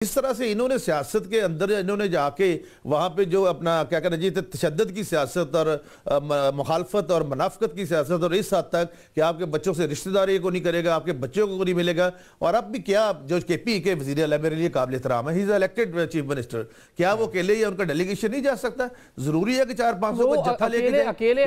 इस तरह से इन्होंने सियासत के अंदर इन्होंने जाके वहाँ पे जो अपना क्या कहना जी तशद्दुद की सियासत और मुखालफत और मुनाफकत की सियासत और इस हद तक कि आपके बच्चों से रिश्तेदारी को नहीं करेगा, आपके बच्चों को नहीं मिलेगा। और अब भी क्या जो KP के वज़ीर आला मेरे लिए काबिल एहतराम है, he is elected chief minister, क्या वो अकेले या उनका डेलीगेशन नहीं जा सकता? जरूरी है कि 400-500 का जत्था लेके अकेले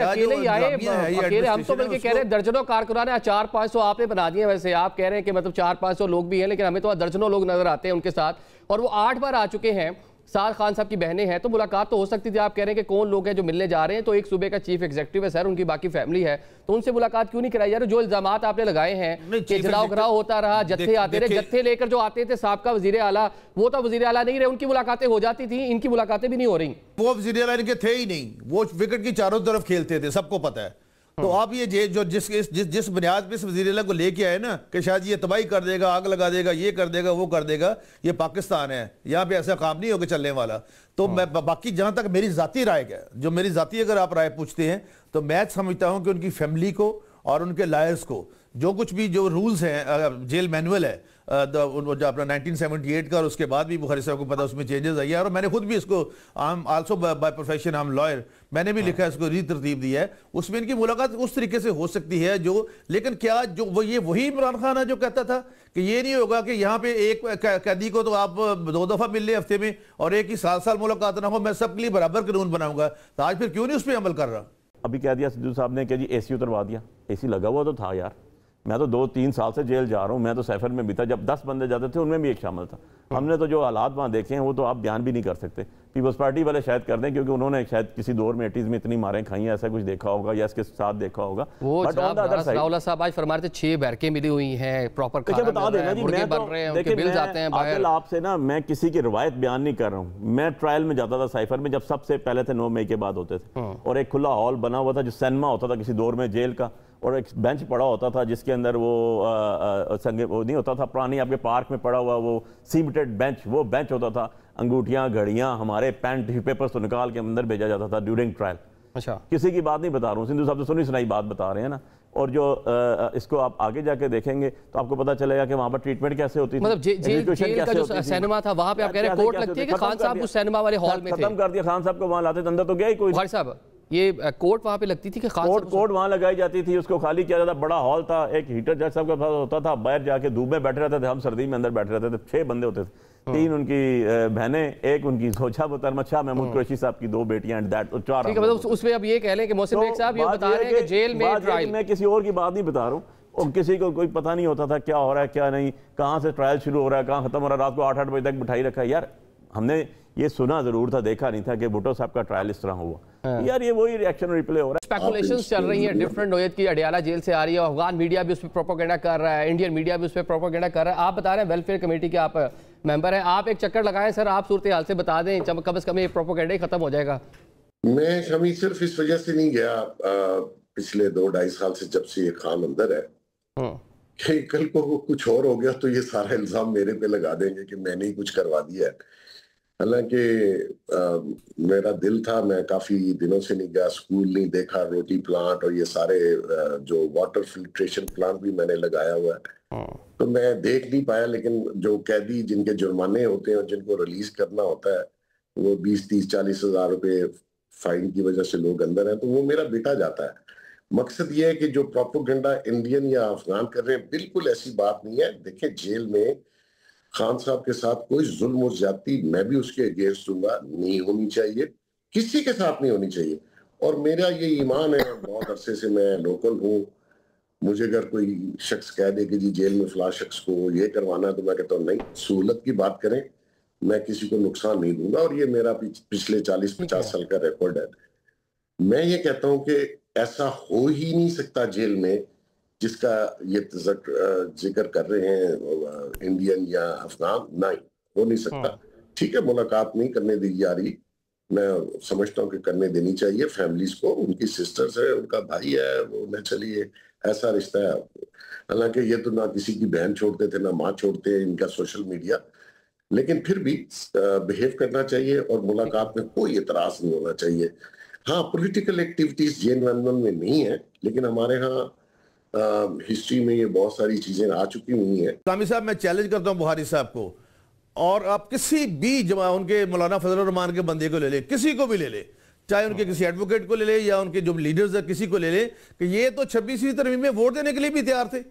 हम तो बल्कि कह रहे हैं दर्जनों कारकुनान है, 400-500 आपने बना दिए। वैसे आप कह रहे हैं कि मतलब 400-500 लोग भी हैं, लेकिन हमें तो दर्जनों लोग नजर आते हैं उनके साथ, और वो 8 बार आ चुके हैं। साद खान साहब की बहनें हैं, तो मुलाकात तो हो सकती थी। आप कह रहे हैं कि कौन लोग हैं जो मिलने जा रहे हैं, तो एक सूबे का चीफ एग्जीक्यूटिव है सर, उनकी बाकी फैमिली है, तो उनसे मुलाकात क्यों नहीं कराई यार? जो इल्जामात आपने लगाए हैं कि जलाओ घराव होता रहा, जत्थे आते रहे, जत्थे लेकर जो आते थे साबका वजीर आला, वो तो वजीर आला नहीं रहे, उनकी मुलाकातें हो जाती थी, इनकी मुलाकातें भी नहीं हो रही। वो वजीर आला इनके थे ही नहीं, वो विकेट की चारों तरफ खेलते थे, सबको पता है। तो आप ये जो जिस बुनियाद पे इस वज़ीर-ए-आला को लेके आए ना कि शायद ये तबाही कर देगा, आग लगा देगा, ये कर देगा, वो कर देगा, ये पाकिस्तान है, यहाँ पे ऐसा काम नहीं होकर चलने वाला। तो मैं बाकी जहाँ तक मेरी ज़ाती राय है, जो मेरी ज़ाती अगर आप राय पूछते हैं, तो मैं समझता हूँ कि उनकी फैमिली को और उनके लायर्स को जो कुछ भी जो रूल्स हैं, जेल मैनुअल है जो अपना 1978 का, और उसके बाद भी बुखारी साहब को पता उसमें चेंजेस आई है, और मैंने खुद भी इसको also by profession I am lawyer, मैंने भी लिखा है, इसको रीतरतीब दी है। उसमें इनकी मुलाकात उस तरीके से हो सकती है जो, लेकिन क्या जो वो ये वही इमरान खान है जो कहता था कि ये नहीं होगा कि यहाँ पे एक कैदी को तो आप 2 दफा मिल ले हफ्ते में और एक ही साल मुलाकात ना हो, मैं सबके लिए बराबर कानून बनाऊंगा। तो आज फिर क्यों नहीं उस पर अमल कर रहा? अभी कह दिया सिद्धू साहब ने कि जी AC उतरवा दिया। AC लगा हुआ तो था यार, मैं तो 2-3 साल से जेल जा रहा हूँ, मैं तो सैफर में भी था, जब 10 बंदे जाते थे उनमें भी एक शामिल था। हमने तो जो हालात वहाँ देखे हैं वो तो आप बयान भी नहीं कर सकते। पीपल्स पार्टी वाले शायद कर दें, क्योंकि उन्होंने शायद किसी दौर में 80s में इतनी मारें खाई हैं, ऐसा कुछ देखा होगा या इसके साथ देखा होगा। वो साहब आज फरमा रहे थे 6 बैरकें मिली हुई हैं, प्रॉपर बता देना जी, मैं बन रहे हैं, उनके बिल्स आते हैं बाहर। आपसे ना मैं किसी की रवायत बयान नहीं कर रहा हूँ। मैं ट्रायल में जाता था साइफर में, जब सबसे पहले थे 9 मई के बाद होते थे, और एक खुला हॉल बना हुआ था जो सिनेमा होता था किसी दौर में जेल का, और एक बेंच पड़ा होता था जिसके अंदर वो संगे वो नहीं होता था, पुरानी आपके पार्क में पड़ा हुआ वो सीमेंटेड बेंच, वो बेंच होता था। अंगूठियां, घड़ियां, हमारे पेन टिश्यू पेपर्स तो निकाल के अंदर भेजा जाता था ड्यूरिंग ट्रायल। अच्छा, किसी की बात नहीं बता रहा हूँ, सिंधु साहब तो सुनी सुनाई बात बता रहे हैं ना। और जो इसको आप आगे जाके देखेंगे तो आपको पता चलेगा कि वहाँ पर ट्रीटमेंट कैसे होती थी, मतलब जेल का जो सिनेमा था वहाँ पे आप कह रहे हैं कोर्ट लगती है कि खान साहब उस सिनेमा वाले हॉल में थे? खत्म कर दिया, खान साहब को वहाँ लाते थे, अंदर तो गया ही कोई। भाई साहब ये कोर्ट वहाँ पे लगती थी कि कोर्ट वहाँ लगाई जाती थी, उसको खाली किया जाता, बड़ा हॉल था, एक हीटर जज साहब के पास होता था, बाहर जाके धूप में बैठे रहते थे, हम सर्दी में अंदर बैठे रहते थे। 6 बंदे होते थे, 3 उनकी बहनें, एक उनकी जोजा मुहतरमा शाह महमूद कुरैशी साहब की 2 बेटियां एंड दैट 4। ठीक है, मतलब उसमें अब ये कह लें कि मोहसिन बेग साहब ये बता रहे हैं कि जेल में ट्रायल, मैं किसी और की बात नहीं बता रहा हूँ, और किसी को कोई पता नहीं होता था क्या हो रहा है क्या नहीं, कहाँ से ट्रायल शुरू हो रहा है, कहाँ खत्म हो रहा है। रात को 8-8 बजे तक बिठाई रखा है यार। हमने ये सुना जरूर था, देखा नहीं था कि भुट्टो साहब का ट्रायल इस तरह हुआ। यार ये वही रिएक्शन रिप्ले हो रहा है। स्पेकुलेशंस चल रही हैं डिफरेंट नोयत की, अडियाला जेल से आ रही है, अफगान मीडिया भी उस पर प्रोपेगेंडा कर रहा है, इंडियन मीडिया भी उस पर प्रोपेगेंडा कर रहा है। आप बता रहे हैं वेलफेयर कमेटी के आप मेंबर हैं, आप एक चक्कर लगाएं सर, आप सूरत हाल से बता दें, कम से कम ये प्रोपेगेंडा ही खत्म हो जाएगा। मैं शमी सिर्फ इस वजह से नहीं गया पिछले 2-2.5 साल से, जब से ये खान अंदर है, कि कल को कुछ और हो गया तो ये सारा इल्जाम मेरे पे लगा देंगे कि मैंने ही कुछ करवा दिया है। हालांकि मेरा दिल था, मैं काफी दिनों से नहीं गया, स्कूल नहीं देखा, रोटी प्लांट और ये सारे जो वाटर फिल्ट्रेशन प्लांट भी मैंने लगाया हुआ है, तो मैं देख नहीं पाया। लेकिन जो कैदी जिनके जुर्माने होते हैं और जिनको रिलीज करना होता है, वो 20-30-40 हजार रुपए फाइन की वजह से लोग अंदर हैं, तो वो मेरा बेटा जाता है। मकसद ये है कि जो प्रोपेगेंडा इंडियन या अफगान कर रहे हैं, बिल्कुल ऐसी बात नहीं है। देखिए, जेल में खान साहब के साथ कोई जुल्म और ज्यादती, मैं भी उसके अगेंस्ट दूंगा, नहीं होनी चाहिए, किसी के साथ नहीं होनी चाहिए। और मेरा ये ईमान है, बहुत अरसे से मैं लोकल हूँ, मुझे अगर कोई शख्स कह दे कि जी जेल में फला शख्स को ये करवाना है, तो मैं कहता हूँ नहीं, सहूलत की बात करें, मैं किसी को नुकसान नहीं दूंगा। और ये मेरा पिछले 40-50 साल का रिकॉर्ड है। मैं ये कहता हूँ कि ऐसा हो ही नहीं सकता जेल में जिसका ये जिक्र कर रहे हैं इंडियन या अफगान, नहीं हो नहीं सकता। ठीक है, मुलाकात नहीं करने दी जा रही, मैं समझता हूँ कि करने देनी चाहिए फैमिलीज को, उनकी सिस्टर्स है, उनका भाई है, वो न चलिए ऐसा रिश्ता है। हालांकि ये तो ना किसी की बहन छोड़ते थे ना माँ छोड़ते हैं, इनका सोशल मीडिया, लेकिन फिर भी बिहेव करना चाहिए और मुलाकात में कोई इतराज नहीं होना चाहिए। हाँ, पॉलिटिकल एक्टिविटीज जेल में नहीं है, लेकिन हमारे यहाँ हिस्ट्री में ये बहुत सारी चीजें आ चुकी हुई हैं। कामी साहब, मैं चैलेंज करता हूँ बुखारी साहब को, और आप किसी भी जमा उनके मौलाना फजल रहमान के बंदे को ले ले, किसी को भी ले ले, चाहे उनके किसी एडवोकेट को ले ले या उनके जो लीडर्स है किसी को ले ले, कि ये तो 26वीं तरमीम में वोट देने के लिए भी तैयार थे।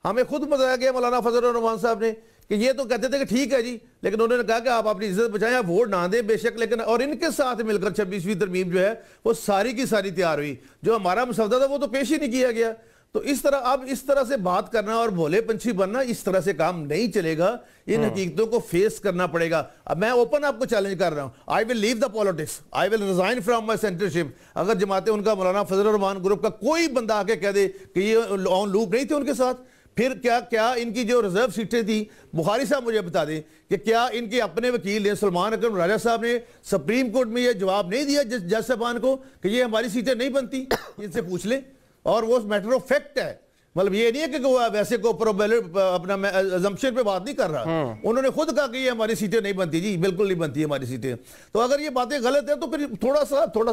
हमें खुद बताया गया मौलाना फजल रहमान साहब ने कि ये तो कहते थे कि ठीक है जी, लेकिन उन्होंने कहा कि आप अपनी इज्जत बचाएं, आप वोट ना दें बेशक, लेकिन और इनके साथ मिलकर 26वीं तरमीम जो है वो सारी की सारी तैयार हुई। जो हमारा मसौदा था वो तो पेश ही नहीं किया गया। तो इस तरह अब इस तरह से बात करना और भोले पंछी बनना, इस तरह से काम नहीं चलेगा। इन हकीकतों को फेस करना पड़ेगा। अब मैं ओपन आपको चैलेंज कर रहा हूं, I will leave the politics, I will resign from my senatorship. अगर जमाते उनका मौलाना फजल रहमान ग्रुप का कोई बंदा आके कह दे कि ये ऑन लूप नहीं थे उनके साथ, फिर क्या इनकी जो रिजर्व सीटें थी, बुखारी साहब मुझे बता दें कि क्या इनके अपने वकील ने सलमान अकरम राजा साहब ने सुप्रीम कोर्ट में ये जवाब नहीं दिया जज साहबान को कि ये हमारी सीटें नहीं बनती? इनसे पूछ ले। और वो मैटर ऑफ फैक्ट है, मतलब ये नहीं है कि वो वैसे को अपना अजम्पशन पे बात नहीं कर रहा। उन्होंने खुद कहा कि ये हमारी सीटें नहीं बनती जी, बिल्कुल नहीं बनती हमारी सीटें। तो अगर ये बातें गलत है तो फिर थोड़ा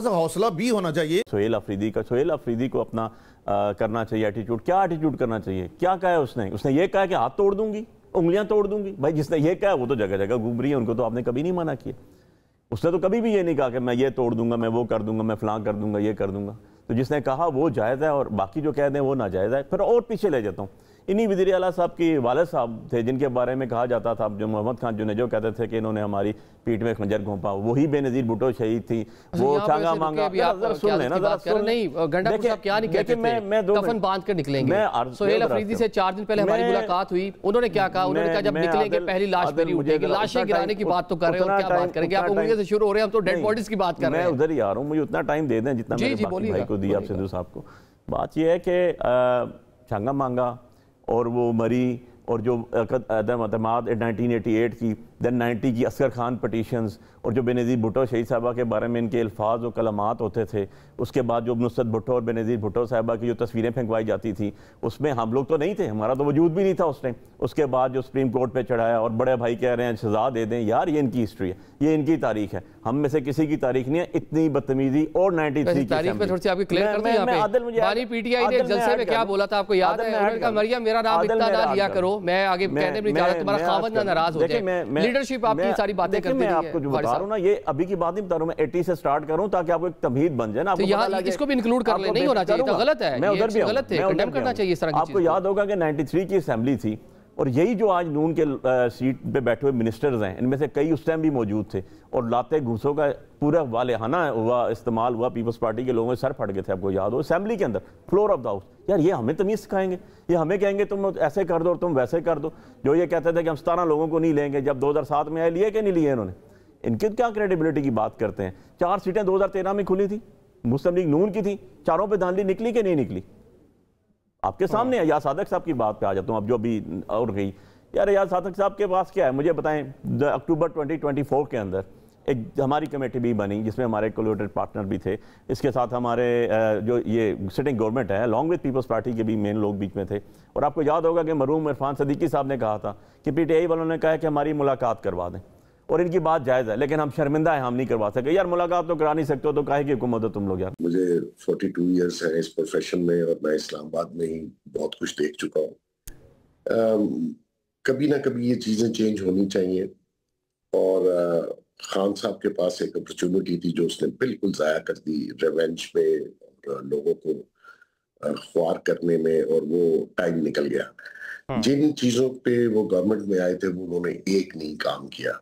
सा हौसला भी होना चाहिए। सोहेल अफरीदी को अपना करना चाहिए एटीट्यूड। क्या एटीट्यूड करना चाहिए? क्या कहा है उसने ये कहा कि हाथ तोड़ दूंगी, उंगलियां तोड़ दूंगी। भाई जिसने ये कहा वो तो जगह जगह घूम रही है, उनको तो आपने कभी नहीं मना किया। उसने तो कभी भी ये नहीं कहा कि मैं ये तोड़ दूंगा, मैं वो कर दूंगा, मैं फलां कर दूंगा, ये कर दूंगा। तो जिसने कहा वो जायज़ है और बाकी जो कह दें वो नाजायज़ है। फिर और पीछे ले जाता हूँ, इन्हीं वज़ीर आला साहब के वालिद साहब थे जिनके बारे में कहा जाता था, जो मोहम्मद खान जो कहते थे कि इन्होंने हमारी पीठ में खंजर घोंपा, वही बेनज़ीर भुट्टो शहीद थी। वो चांगा मांगा सुन लेना, कफन बांध कर निकलेंगे। सोहेल अफरीदी से 4 दिन पहले हमारी मुलाकात हुई, उन्होंने क्या कहा? उन्होंने कहा जब निकलेंगे पहली लाश मेरी उठेगी। लाशें गिराने की बात तो कर रहे हो, क्या बात करेंगे? आप उंगलियों से शुरू हो रहे हैं, हम तो डेड बॉडीज की बात कर रहे हैं। मैं उधर ही आ रहा हूँ, मुझे उतना टाइम दे दें जितना मेरे भाई को दिया, आप सिद्धू साहब को। बात यह है कि चांगा मांगा और वो मरी, और जो अदम-ए-अतमाद 1988 की, देन 90 की असगर खान पटिशंस, और जो बेनज़ीर भुट्टो शहीद साहबा के बारे में इनके अल्फाज और कलमात होते थे, उसके बाद जो नुसरत भुट्टो और बेनज़ीर भुट्टो साहबा की जो तस्वीरें फेंकवाई जाती थी, उसमें हम लोग तो नहीं थे, हमारा तो वजूद भी नहीं था उस टाइम। उसके बाद जो सुप्रीम कोर्ट पे चढ़ाया और बड़े भाई कह रहे हैं सजा दे दें। यार ये इनकी हिस्ट्री है, ये इनकी तारीख है, हम में से किसी की तारीख नहीं है। इतनी बदतमीजी और 93 की तारीख पे थोड़ी सी आपकी क्लियर कर दूं यहां पे। बानी पीटीआई ने जलसे में क्या बोला था आपको याद है? उन्होंने कहा मरियम मेरा नाम इतना ना लिया करो, मैं आगे कहने में इजाजत, तुम्हारा खावत ना नाराज हो जाए। लीडरशिप आपकी सारी बातें करती है। मैं आपको जो बता रहा हूं ना, ये अभी की बात नहीं बता रहा हूं, मैं 80 से स्टार्ट करूं ताकि आपको एक तमहीद बन जाए ना। आपको पता लगे इसको भी इंक्लूड कर ले, नहीं होना चाहिए था, गलत है, मैं उधर भी गलत है, कंडेम करना चाहिए इस तरह की चीज। आपको याद होगा कि 93 की असेंबली थी और यही जो आज नून के सीट पे बैठे हुए मिनिस्टर्स हैं, इनमें से कई उस टाइम भी मौजूद थे, और लाते घूसों का पूरा वालेहाना हुआ इस्तेमाल हुआ, पीपल्स पार्टी के लोगों के सर फट गए थे, आपको याद हो, असेंबली के अंदर फ्लोर ऑफ द हाउस। यार ये हमें तमीज़ सिखाएंगे, ये हमें कहेंगे तुम ऐसे कर दो और तुम वैसे कर दो। जो ये कहते थे कि हम 17 लोगों को नहीं लेंगे, जब 2007 में आए लिए कि नहीं लिए इन्होंने? इनकी क्या क्रेडिबिलिटी की बात करते हैं? 4 सीटें 2013 में खुली थी, मुस्लिम लीग नून की थी, चारों पे धांधली निकली कि नहीं निकली? आपके सामने है। या सादक साहब की बात पे आ जाता हूँ, अब जो भी और गई। यार याद सादक साहब के पास क्या है मुझे बताएं। अक्टूबर 2024 के अंदर एक हमारी कमेटी भी बनी जिसमें हमारे कोलैबोरेटर पार्टनर भी थे, इसके साथ हमारे जो ये सिटिंग गवर्नमेंट है अलॉन्ग विद पीपल्स पार्टी के भी मेन लोग बीच में थे। और आपको याद होगा कि मरहूम इरफान सदीकी साहब ने कहा था कि पीटीआई वालों ने कहा कि हमारी मुलाकात करवा दें, और इनकी बात जायज़ है, लेकिन हम शर्मिंदा है, हम नहीं करवा सके। यार मुलाकात तो करा नहीं सकते हो तो काहे की हुकूमत हो तुम लोग? यार मुझे 42 ईयर्स है इस प्रोफेशन में और मैं इस्लामाबाद में ही बहुत कुछ देख चुका हूँ। कभी ना कभी ये चीजें चेंज होनी चाहिए, और खान साहब के पास एक अपॉर्चुनिटी थी जो उसने बिल्कुल जाया कर दी, रिवेंज पे और लोगों को ख्वार करने में, और वो टाइम निकल गया। जिन चीजों पे वो गवर्नमेंट में आए थे वो उन्होंने एक नहीं काम किया।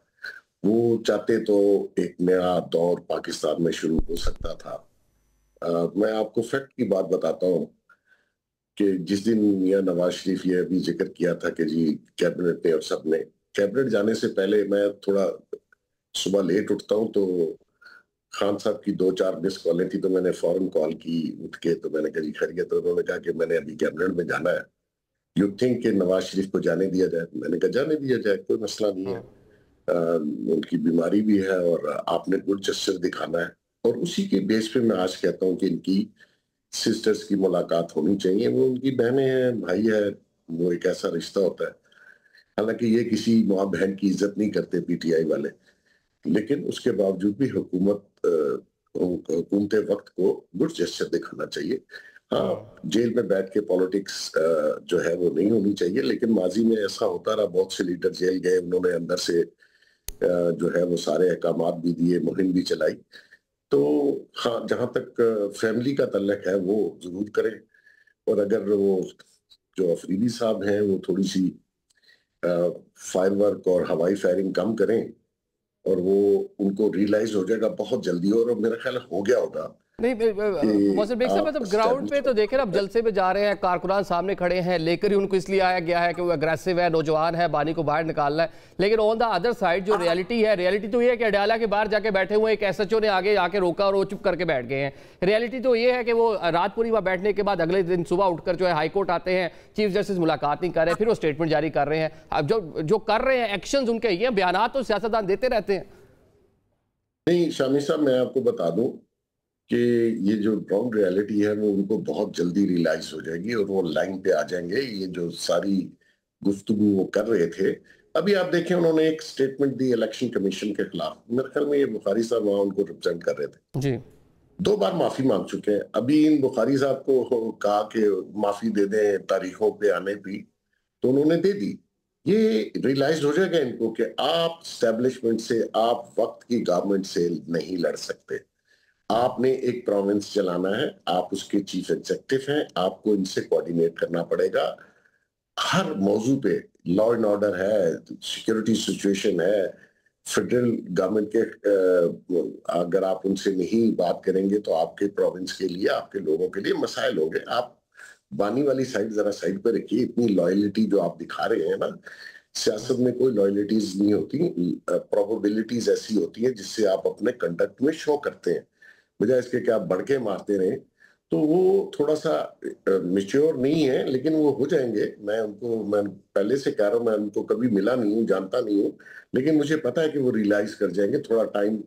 वो चाहते तो एक नया दौर पाकिस्तान में शुरू हो सकता था। मैं आपको फैक्ट की बात बताता हूँ कि जिस दिन मियां नवाज शरीफ ये अभी जिक्र किया था कि जी कैबिनेट ने और सब ने, कैबिनेट जाने से पहले मैं थोड़ा सुबह लेट उठता हूँ, तो खान साहब की 2-4 मिस कॉलें थी, तो मैंने फौरन कॉल की उठ के, तो मैंने कहा जी खैरियत? तो उन्होंने कहा कि मैंने अभी कैबिनेट में जाना है, यू थिंक कि नवाज शरीफ को जाने दिया जाए? मैंने कहा जाने दिया जाए, कोई मसला नहीं है, उनकी बीमारी भी है और आपने गुड जेस्चर दिखाना है। और उसी के बेस पे मैं आज कहता हूँ कि इनकी सिस्टर्स की मुलाकात होनी चाहिए। वो उनकी बहनें हैं, भाई है, वो एक ऐसा रिश्ता होता है। हालांकि ये किसी माँ बहन की इज्जत नहीं करते पीटीआई वाले, लेकिन उसके बावजूद भी हुकूमत वक्त को गुड जेस्चर दिखाना चाहिए। हाँ, जेल में बैठ के पॉलिटिक्स जो है वो नहीं होनी चाहिए, लेकिन माजी में ऐसा होता रहा, बहुत से लीडर जेल गए, उन्होंने अंदर से जो है वो सारे अहकामात भी दिए, मुहिम भी चलाई। तो हाँ, जहां तक फैमिली का तल्लक है वो जरूर करें, और अगर वो जो अफरीदी साहब हैं वो थोड़ी सी फायर वर्क और हवाई फायरिंग कम करें, और वो उनको रियलाइज हो जाएगा बहुत जल्दी, और मेरा ख्याल हो गया होगा। नहीं मोहसिन बेग साहब, मतलब ग्राउंड पे तो देखें अब जलसे में जा रहे हैं, कारकुनान सामने खड़े हैं, लेकर ही उनको इसलिए आया गया है कि वो अग्रेसिव है, नौजवान है, बानी को बाहर निकालना है। लेकिन ऑन द अदर साइड जो रियलिटी है, रियलिटी तो ये है कि अडयाला के बाहर जाके बैठे हुए एक एसएचओ ने आगे आके रोका और वो चुप करके बैठ गए हैं। रियलिटी तो ये है कि वो रात पूरी वहाँ बैठने के बाद अगले दिन सुबह उठकर जो है हाईकोर्ट आते हैं, चीफ जस्टिस मुलाकात नहीं कर रहे, फिर वो स्टेटमेंट जारी कर रहे हैं। अब जो कर रहे हैं एक्शन उनके ये बयान तो सियासतदान देते रहते हैं। नहीं शामी साहब, मैं आपको बता दूं कि ये जो ग्राउंड रियलिटी है वो उनको बहुत जल्दी रियलाइज हो जाएगी, और वो लाइन पे आ जाएंगे। ये जो सारी गुफ्तगू वो कर रहे थे, अभी आप देखें उन्होंने एक स्टेटमेंट दी इलेक्शन कमीशन के खिलाफ, मेरे ख्याल में ये बुखारी साहब वहां उनको रिप्रेजेंट कर रहे थे जी, 2 बार माफी मांग चुके हैं। अभी इन बुखारी साहब को कहा कि माफी दे दें तारीखों पे आने की, तो उन्होंने दे दी। ये रियलाइज हो जाएगा इनको कि आप स्टैब्लिशमेंट से, आप वक्त की गवर्नमेंट से नहीं लड़ सकते। आपने एक प्रोविंस चलाना है, आप उसके चीफ एग्जीक्यूटिव हैं, आपको इनसे कोऑर्डिनेट करना पड़ेगा हर मौजू पे। लॉ एंड ऑर्डर है, सिक्योरिटी सिचुएशन है, फेडरल गवर्नमेंट के अगर आप उनसे नहीं बात करेंगे तो आपके प्रोविंस के लिए, आपके लोगों के लिए मसाइल होंगे। आप बानी वाली साइड जरा साइड पे रखिए। इतनी लॉयलिटी जो आप दिखा रहे हैं ना, सियासत में कोई लॉयलिटीज नहीं होती, प्रोबेबिलिटीज ऐसी होती है जिससे आप अपने कंडक्ट में शो करते हैं, बजाय इसके कि आप बढ़के मारते रहे। तो वो थोड़ा सा मिच्योर नहीं है, लेकिन वो हो जाएंगे। मैं पहले से कह रहा हूँ, मैं उनको कभी मिला नहीं हूँ, जानता नहीं हूँ, लेकिन मुझे पता है कि वो रियलाइज कर जाएंगे। थोड़ा टाइम